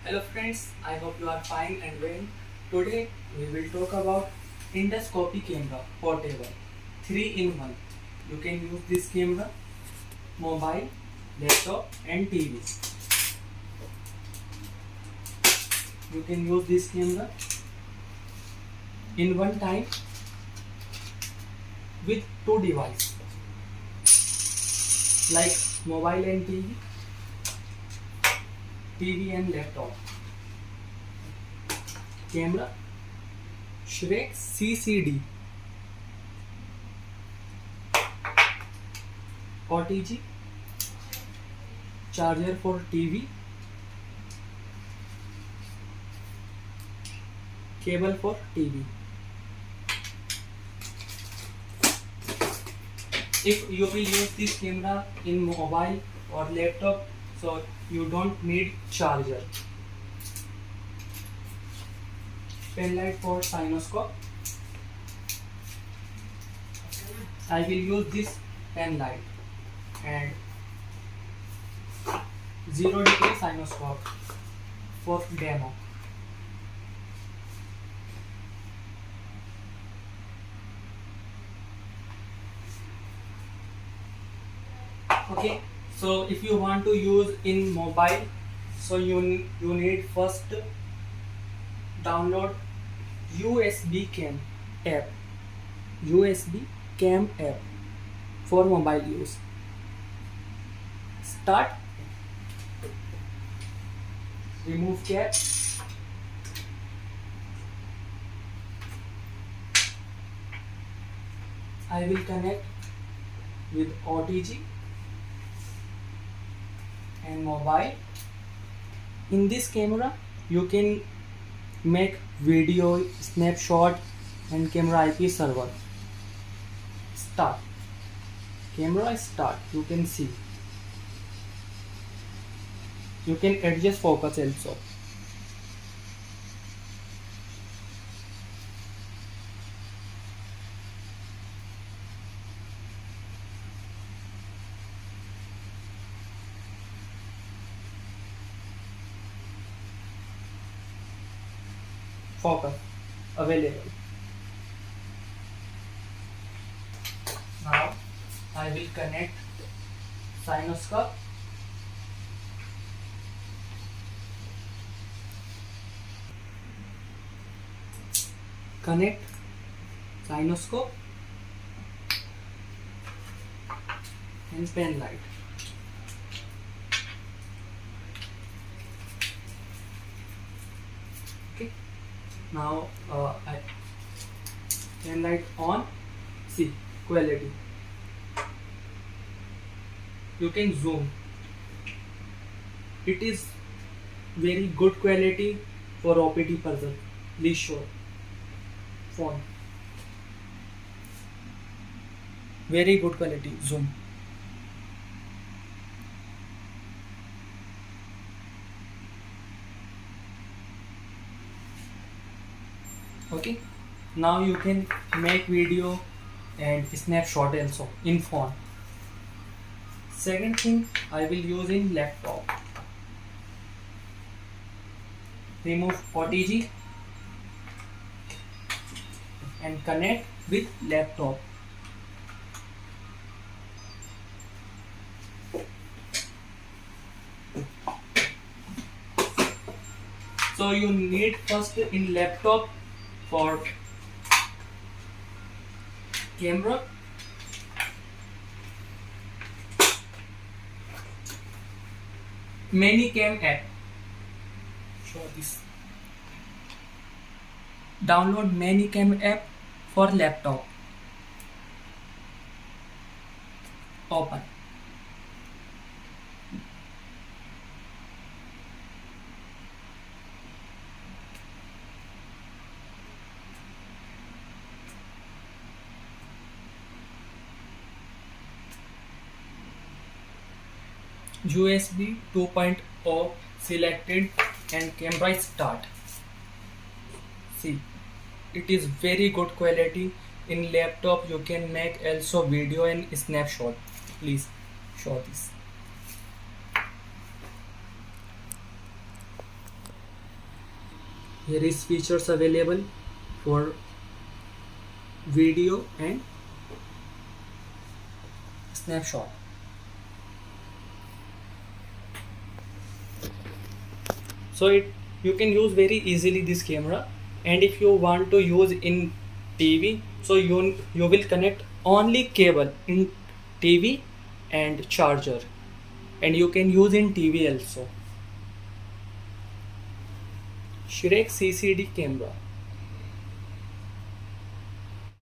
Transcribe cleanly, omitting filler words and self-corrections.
Hello friends, I hope you are fine and well. Today we will talk about Endoscopy camera portable 3 in 1. You can use this camera mobile, laptop and TV. You can use this camera in one time with two devices like mobile and TV and laptop. Camera Shrek CCD OTG, charger for TV, cable for TV. If you will use this camera in mobile or laptop, so you don't need charger. Pen light for cinoscope. I will use this pen light and 0-degree cinoscope for demo. Okay, so if you want to use in mobile, so you need first download USB cam app, USB cam app for mobile use. Start, remove cap, I will connect with OTG and mobile. In this camera you can make video, snapshot and camera IP server. Start, camera start. You can see, you can adjust focus also. Focus available. Now I will connect cinoscope. Connect cinoscope and pen light. Okay. Now pen light on. See quality. You can zoom. It is very good quality for OPT purpose. Please show phone. Very good quality zoom. Okay, now you can make video and snapshot also in phone. Second thing I will use in laptop. Remove OTG and connect with laptop. So you need first in laptop for camera, ManyCam app. Show this. Download ManyCam app for laptop. Open. USB 2.0 selected and camera start. See, it is very good quality. In laptop you can make also video and snapshot. Please show this. Here is features available for video and snapshot. So you can use very easily this camera, and if you want to use in TV, so you will connect only cable in TV and charger, and you can use in TV also. Shrek CCD camera.